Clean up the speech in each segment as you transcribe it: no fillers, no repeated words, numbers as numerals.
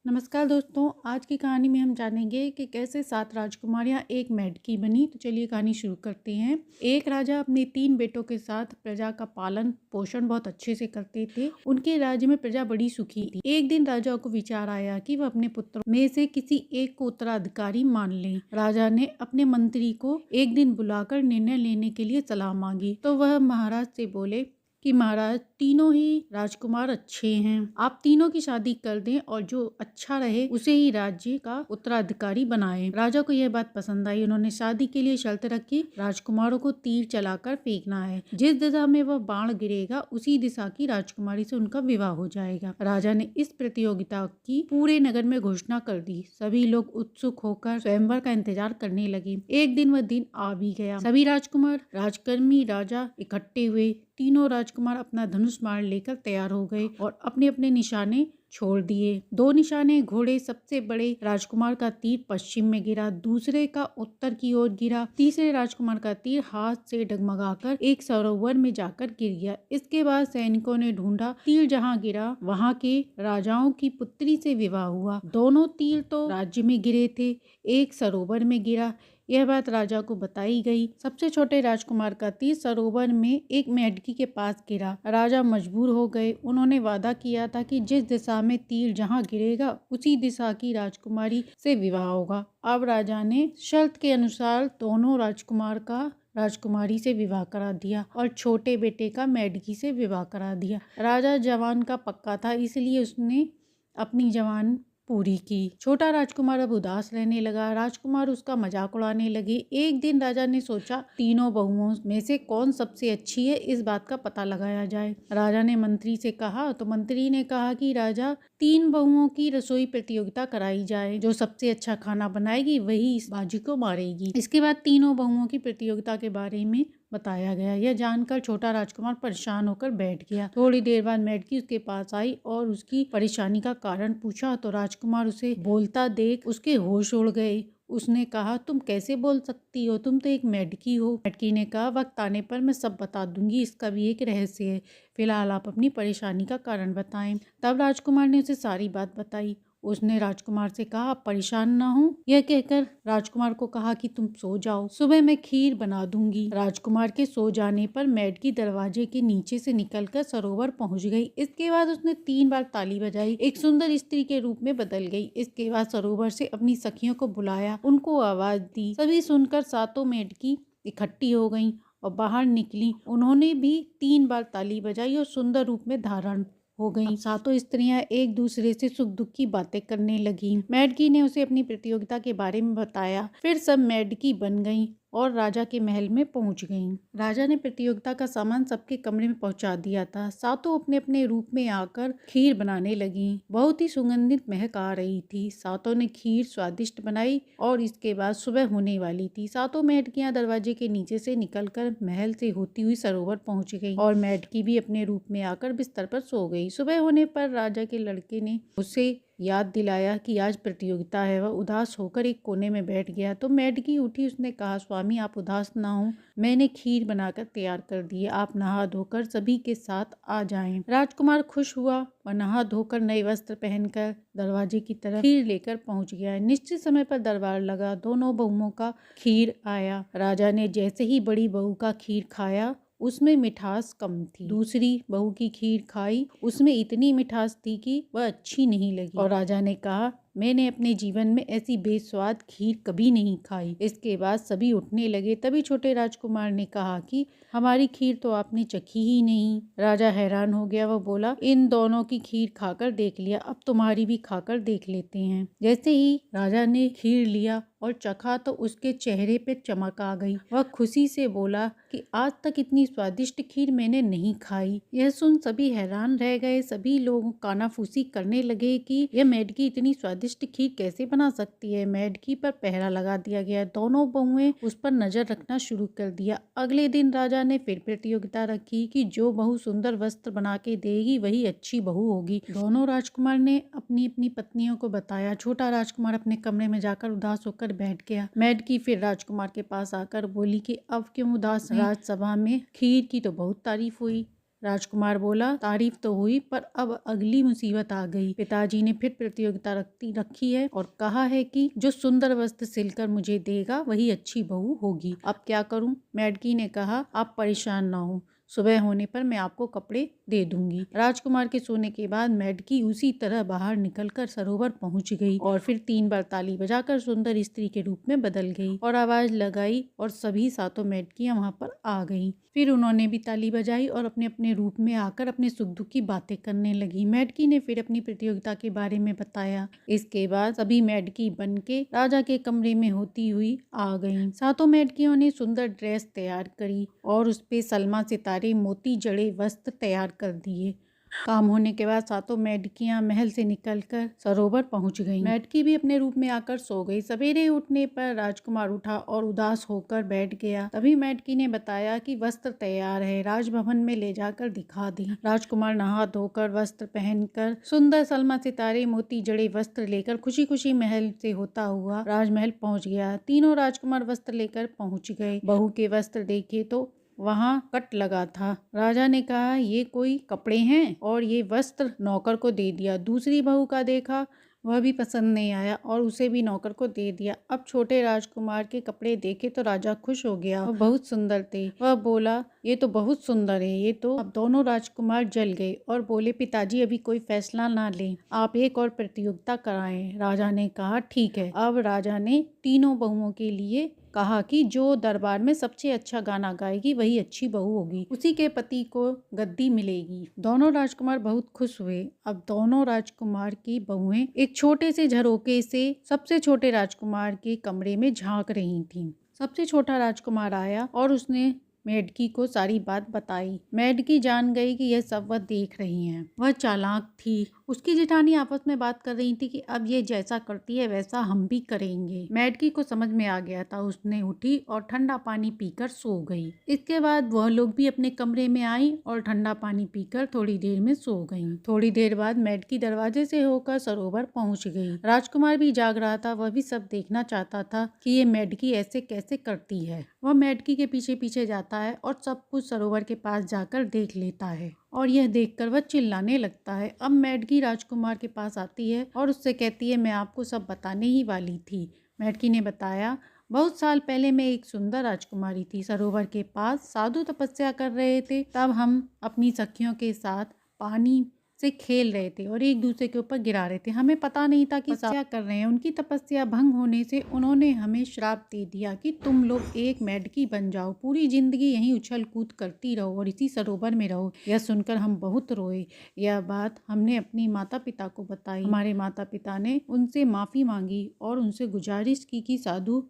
नमस्कार दोस्तों, आज की कहानी में हम जानेंगे कि कैसे 7 राजकुमारियां एक मेढकी बनी। तो चलिए कहानी शुरू करते हैं। एक राजा अपने 3 बेटों के साथ प्रजा का पालन पोषण बहुत अच्छे से करते थे। उनके राज्य में प्रजा बड़ी सुखी थी। एक दिन राजा को विचार आया कि वह अपने पुत्रों में से किसी एक को उत्तराधिकारी मान ले। राजा ने अपने मंत्री को एक दिन बुलाकर निर्णय लेने के लिए सलाह मांगी। तो वह महाराज से बोले कि महाराज, तीनों ही राजकुमार अच्छे हैं, आप तीनों की शादी कर दें और जो अच्छा रहे उसे ही राज्य का उत्तराधिकारी बनाएं। राजा को यह बात पसंद आई। उन्होंने शादी के लिए शर्त रखी, राजकुमारों को तीर चलाकर फेंकना है। जिस दिशा में वह बाण गिरेगा उसी दिशा की राजकुमारी से उनका विवाह हो जाएगा। राजा ने इस प्रतियोगिता की पूरे नगर में घोषणा कर दी। सभी लोग उत्सुक होकर स्वयंवर का इंतजार करने लगे। एक दिन वह दिन आ भी गया। सभी राजकुमार, राजकर्मी, राजा इकट्ठे हुए। तीनों राजकुमार अपना धनुष बाण लेकर तैयार हो गए और अपने अपने निशाने छोड़ दिए। 2 निशाने घोड़े। सबसे बड़े राजकुमार का तीर पश्चिम में गिरा, दूसरे का उत्तर की ओर गिरा, तीसरे राजकुमार का तीर हाथ से डगमगाकर एक सरोवर में जाकर गिर गया। इसके बाद सैनिकों ने ढूंढा, तीर जहाँ गिरा वहाँ के राजाओं की पुत्री से विवाह हुआ। दोनों तीर तो राज्य में गिरे थे, एक सरोवर में गिरा। यह बात राजा को बताई गई। सबसे छोटे राजकुमार का तीर सरोवर में एक मेढकी के पास गिरा। राजा मजबूर हो गए। उन्होंने वादा किया था कि जिस दिशा में तीर जहां गिरेगा उसी दिशा की राजकुमारी से विवाह होगा। अब राजा ने शर्त के अनुसार दोनों राजकुमार का राजकुमारी से विवाह करा दिया और छोटे बेटे का मेढकी से विवाह करा दिया। राजा जवान का पक्का था, इसलिए उसने अपनी जवान पूरी की। छोटा राजकुमार अब उदास रहने लगा। राजकुमार उसका मजाक उड़ाने लगे। एक दिन राजा ने सोचा, तीनों बहुओं में से कौन सबसे अच्छी है, इस बात का पता लगाया जाए। राजा ने मंत्री से कहा तो मंत्री ने कहा कि राजा, 3 बहुओं की रसोई प्रतियोगिता कराई जाए। जो सबसे अच्छा खाना बनाएगी वही इस बाजी को मारेगी। इसके बाद तीनों बहुओं की प्रतियोगिता के बारे में बताया गया। यह जानकर छोटा राजकुमार परेशान होकर बैठ गया। थोड़ी देर बाद मेढकी उसके पास आई और उसकी परेशानी का कारण पूछा तो राजकुमार उसे बोलता देख उसके होश उड़ गए। उसने कहा, तुम कैसे बोल सकती हो, तुम तो एक मेढकी हो। मेढकी ने कहा, वक्त आने पर मैं सब बता दूंगी, इसका भी एक रहस्य है, फिलहाल आप अपनी परेशानी का कारण बताएं। तब राजकुमार ने उसे सारी बात बताई। उसने राजकुमार से कहा, आप परेशान ना हो। यह कहकर राजकुमार को कहा कि तुम सो जाओ, सुबह मैं खीर बना दूंगी। राजकुमार के सो जाने पर मेढकी दरवाजे के नीचे से निकलकर सरोवर पहुंच गई। इसके बाद उसने 3 बार ताली बजाई, एक सुंदर स्त्री के रूप में बदल गई। इसके बाद सरोवर से अपनी सखियों को बुलाया, उनको आवाज दी। सभी सुनकर सातों मेढकी इकट्ठी हो गईं और बाहर निकली। उन्होंने भी 3 बार ताली बजाई और सुंदर रूप में धारण हो गई। सातों स्त्रियां एक दूसरे से सुख दुख की बातें करने लगी। मेढकी ने उसे अपनी प्रतियोगिता के बारे में बताया। फिर सब मेढकी बन गईं और राजा के महल में पहुंच गईं। राजा ने प्रतियोगिता का सामान सबके कमरे में पहुंचा दिया था। सातों अपने अपने रूप में आकर खीर बनाने लगीं। बहुत ही सुगंधित महक आ रही थी। सातों ने खीर स्वादिष्ट बनाई और इसके बाद सुबह होने वाली थी। सातों मेढकियां दरवाजे के नीचे से निकलकर महल से होती हुई सरोवर पहुंच गई और मेढकी भी अपने रूप में आकर बिस्तर पर सो गई। सुबह होने पर राजा के लड़के ने उसे याद दिलाया कि आज प्रतियोगिता है। वह उदास होकर एक कोने में बैठ गया तो मेढकी उठी। उसने कहा, स्वामी आप उदास ना हो, मैंने खीर बनाकर तैयार कर दी है, आप नहा धोकर सभी के साथ आ जाएं। राजकुमार खुश हुआ। वह नहा धोकर नए वस्त्र पहनकर दरवाजे की तरफ खीर लेकर पहुंच गया। निश्चित समय पर दरबार लगा। दोनों बहुओं का खीर आया। राजा ने जैसे ही बड़ी बहू का खीर खाया उसमें मिठास कम थी। दूसरी बहू की खीर खाई, उसमें इतनी मिठास थी कि वह अच्छी नहीं लगी और राजा ने कहा, मैंने अपने जीवन में ऐसी बेस्वाद खीर कभी नहीं खाई। इसके बाद सभी उठने लगे। तभी छोटे राजकुमार ने कहा कि हमारी खीर तो आपने चखी ही नहीं। राजा हैरान हो गया। वह बोला, इन दोनों की खीर खाकर देख लिया, अब तुम्हारी भी खाकर देख लेते हैं। जैसे ही राजा ने खीर लिया और चखा तो उसके चेहरे पे चमक आ गई। वह खुशी से बोला कि आज तक इतनी स्वादिष्ट खीर मैंने नहीं खाई। यह सुन सभी हैरान रह गए। सभी लोग कानाफूसी करने लगे कि यह मेढकी इतनी स्वादिष्ट खीर कैसे बना सकती है। मेढकी पर पहरा लगा दिया गया। दोनों बहुएं उस पर नजर रखना शुरू कर दिया। अगले दिन राजा ने फिर प्रतियोगिता रखी कि जो बहू सुंदर वस्त्र बना के देगी वही अच्छी बहू होगी। दोनों राजकुमार ने अपनी अपनी पत्नियों को बताया। छोटा राजकुमार अपने कमरे में जाकर उदास होकर बैठ गया। मेढकी फिर राजकुमार के पास आकर बोली कि अब क्यों उदास हैं? राजसभा में खीर की तो बहुत तारीफ हुई, राजकुमार बोला, तारीफ तो हुई पर अब अगली मुसीबत आ गई। पिताजी ने फिर प्रतियोगिता रखी है और कहा है कि जो सुंदर वस्त्र सिलकर मुझे देगा वही अच्छी बहू होगी। अब क्या करूं? मेढकी ने कहा, आप परेशान ना हो, सुबह होने पर मैं आपको कपड़े दे दूंगी। राजकुमार के सोने के बाद मेढकी उसी तरह बाहर निकलकर सरोवर पहुंच गई और फिर 3 बार ताली बजाकर सुंदर स्त्री के रूप में बदल गई और आवाज लगाई और सभी सातों मेढकियां वहां पर आ गईं। फिर उन्होंने भी ताली बजाई और अपने अपने रूप में आकर अपने सुख दुख की बातें करने लगी। मेढकी ने फिर अपनी प्रतियोगिता के बारे में बताया। इसके बाद सभी मेढकी बनके राजा के कमरे में होती हुई आ गईं। सातों मेढकियों ने सुंदर ड्रेस तैयार करी और उस पे सलमा सितारे मोती जड़े वस्त्र तैयार कर दिए। काम होने के बाद सातों मेढकियां महल से निकलकर सरोवर पहुंच गईं। मेढकी भी अपने रूप में आकर सो गई। सवेरे उठने पर राजकुमार उठा और उदास होकर बैठ गया। तभी मेढकी ने बताया कि वस्त्र तैयार है, राजभवन में ले जाकर दिखा दें। राजकुमार नहा धोकर वस्त्र पहनकर सुंदर सलमा सितारे मोती जड़े वस्त्र लेकर खुशी खुशी महल से होता हुआ राजमहल पहुंच गया। तीनों राजकुमार वस्त्र लेकर पहुंच गए। बहू के वस्त्र देखे तो वहाँ कट लगा था। राजा ने कहा, ये कोई कपड़े हैं? और ये वस्त्र नौकर को दे दिया। दूसरी बहू का देखा, वह भी पसंद नहीं आया और उसे भी नौकर को दे दिया। अब छोटे राजकुमार के कपड़े देखे तो राजा खुश हो गया। वह बहुत सुंदर थे। वह बोला, ये तो बहुत सुंदर है, ये तो। अब दोनों राजकुमार जल गए और बोले, पिताजी अभी कोई फैसला ना लें, आप एक और प्रतियोगिता कराएं। राजा ने कहा, ठीक है। अब राजा ने तीनों बहुओं के लिए कहा कि जो दरबार में सबसे अच्छा गाना गाएगी वही अच्छी बहू होगी, उसी के पति को गद्दी मिलेगी। दोनों राजकुमार बहुत खुश हुए। अब दोनों राजकुमार की बहुएं एक छोटे से झरोके से सबसे छोटे राजकुमार के कमरे में झांक रही थीं। सबसे छोटा राजकुमार आया और उसने मेढकी को सारी बात बताई। मेढकी जान गई कि यह सब वह देख रही हैं। वह चालाक थी। उसकी जेठानी आपस में बात कर रही थी कि अब ये जैसा करती है वैसा हम भी करेंगे। मेढकी को समझ में आ गया था। उसने उठी और ठंडा पानी पीकर सो गई। इसके बाद वह लोग भी अपने कमरे में आई और ठंडा पानी पीकर थोड़ी देर में सो गईं। थोड़ी देर बाद मेढकी दरवाजे से होकर सरोवर पहुंच गई। राजकुमार भी जाग रहा था। वह भी सब देखना चाहता था कि ये मेढकी ऐसे कैसे करती है। वह मेढकी के पीछे पीछे जाता है और सब कुछ सरोवर के पास जाकर देख लेता है और यह देखकर वह चिल्लाने लगता है। अब मेढकी राजकुमार के पास आती है और उससे कहती है, मैं आपको सब बताने ही वाली थी। मेढकी ने बताया, बहुत साल पहले मैं एक सुंदर राजकुमारी थी। सरोवर के पास साधु तपस्या कर रहे थे। तब हम अपनी सखियों के साथ पानी से खेल रहे थे और एक दूसरे के ऊपर गिरा रहे थे। हमें पता नहीं था कि तपस्या कर रहे हैं। उनकी तपस्या भंग होने से उन्होंने हमें श्राप दे दिया कि तुम लोग एक मेढकी बन जाओ, पूरी जिंदगी यहीं उछल कूद करती रहो और इसी सरोवर में रहो। यह सुनकर हम बहुत रोए। यह बात हमने अपनी माता पिता को बताई। हमारे माता पिता ने उनसे माफी मांगी और उनसे गुजारिश की कि साधु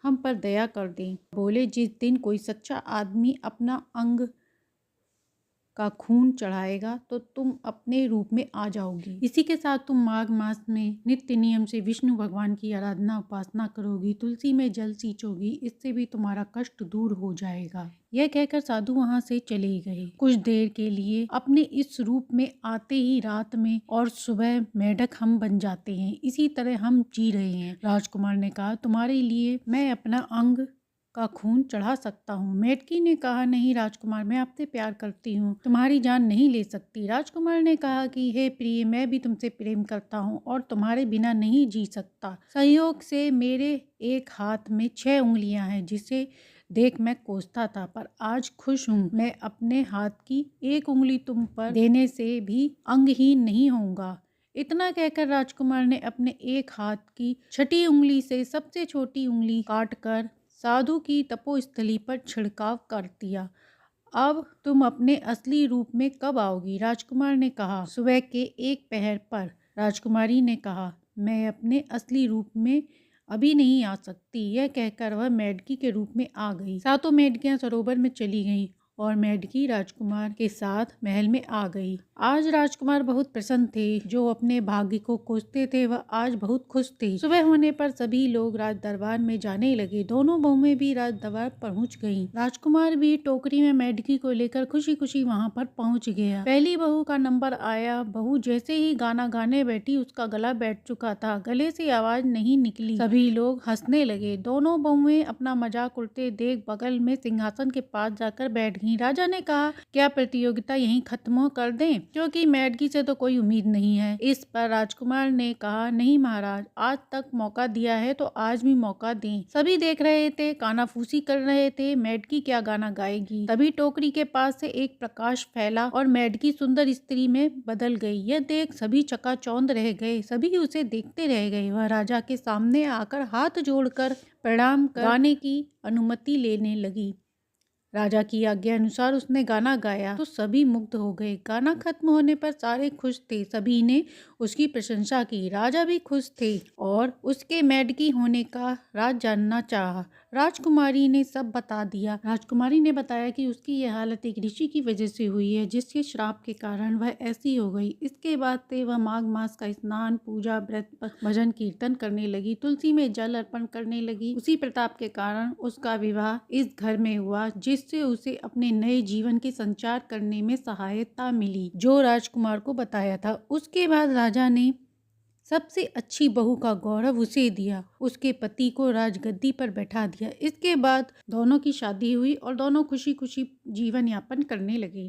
हम पर दया कर दें। बोले, जिस दिन कोई सच्चा आदमी अपना अंग का खून चढ़ाएगा तो तुम अपने रूप में आ जाओगी। इसी के साथ तुम माघ मास में नित्य नियम से विष्णु भगवान की आराधना उपासना करोगी, तुलसी में जल सींचोगी, इससे भी तुम्हारा कष्ट दूर हो जाएगा। यह कहकर साधु वहां से चले गए। कुछ देर के लिए अपने इस रूप में आते ही रात में और सुबह मेढक हम बन जाते हैं। इसी तरह हम जी रहे हैं। राजकुमार ने कहा, तुम्हारे लिए मैं अपना अंग का खून चढ़ा सकता हूँ। मेढकी ने कहा, नहीं राजकुमार, मैं आपसे प्यार करती हूँ, तुम्हारी जान नहीं ले सकती। राजकुमार ने कहा कि हे प्रिय, मैं भी तुमसे प्रेम करता हूँ और तुम्हारे बिना नहीं जी सकता। संयोग से मेरे एक हाथ में 6 उंगलियां हैं, जिसे देख मैं कोसता था, पर आज खुश हूँ। मैं अपने हाथ की एक उंगली तुम पर देने से भी अंगहीन नहीं होऊंगा। इतना कहकर राजकुमार ने अपने एक हाथ की 6ठी उंगली से सबसे छोटी उंगली काटकर साधु की तपोस्थली पर छिड़काव कर दिया। अब तुम अपने असली रूप में कब आओगी? राजकुमार ने कहा, सुबह के 1 पहर पर। राजकुमारी ने कहा, मैं अपने असली रूप में अभी नहीं आ सकती। यह कहकर वह मेढकी के रूप में आ गई। सातों मेढकियां सरोवर में चली गईं और मेढकी राजकुमार के साथ महल में आ गई। आज राजकुमार बहुत प्रसन्न थे। जो अपने भाग्य को कोसते थे वह आज बहुत खुश थे। सुबह होने पर सभी लोग राज दरबार में जाने लगे। दोनों बहुएं भी राज दरबार पहुंच गईं। राजकुमार भी टोकरी में मेढकी को लेकर खुशी खुशी वहां पर पहुंच गया। पहली बहू का नंबर आया। बहू जैसे ही गाना गाने बैठी, उसका गला बैठ चुका था, गले से आवाज नहीं निकली। सभी लोग हंसने लगे। दोनों बहुएं अपना मजाक उड़ते देख बगल में सिंहासन के पास जाकर बैठ गईं। बैठी। राजा ने कहा, क्या प्रतियोगिता यहीं खत्म कर दें, क्योंकि मैडकी से तो कोई उम्मीद नहीं है। इस पर राजकुमार ने कहा, नहीं महाराज, आज तक मौका दिया है तो आज भी मौका दें। सभी देख रहे थे, कानाफूसी कर रहे थे, मैडकी क्या गाना गाएगी। तभी टोकरी के पास से एक प्रकाश फैला और मैडकी सुंदर स्त्री में बदल गई। यह देख सभी चकाचौंध रह गए, सभी उसे देखते रह गए। वह राजा के सामने आकर हाथ जोड़कर प्रणाम कर गाने की अनुमति लेने लगी। राजा की आज्ञा अनुसार उसने गाना गाया तो सभी मुग्ध हो गए। गाना खत्म होने पर सारे खुश थे, सभी ने उसकी प्रशंसा की। राजा भी खुश थे और उसके मैडकी होने का राज जानना चाहा। राजकुमारी ने सब बता दिया। राजकुमारी ने बताया कि उसकी यह हालत एक ऋषि की वजह से हुई है, जिसके श्राप के कारण वह ऐसी हो गई। इसके बाद से वह माघ मास का स्नान, पूजा, व्रत, भजन कीर्तन करने लगी, तुलसी में जल अर्पण करने लगी। उसी प्रताप के कारण उसका विवाह इस घर में हुआ, जिससे उसे अपने नए जीवन के संचार करने में सहायता मिली, जो राजकुमार को बताया था। उसके बाद राजा ने सबसे अच्छी बहू का गौरव उसे दिया, उसके पति को राजगद्दी पर बैठा दिया। इसके बाद दोनों की शादी हुई और दोनों खुशी खुशी जीवन यापन करने लगे।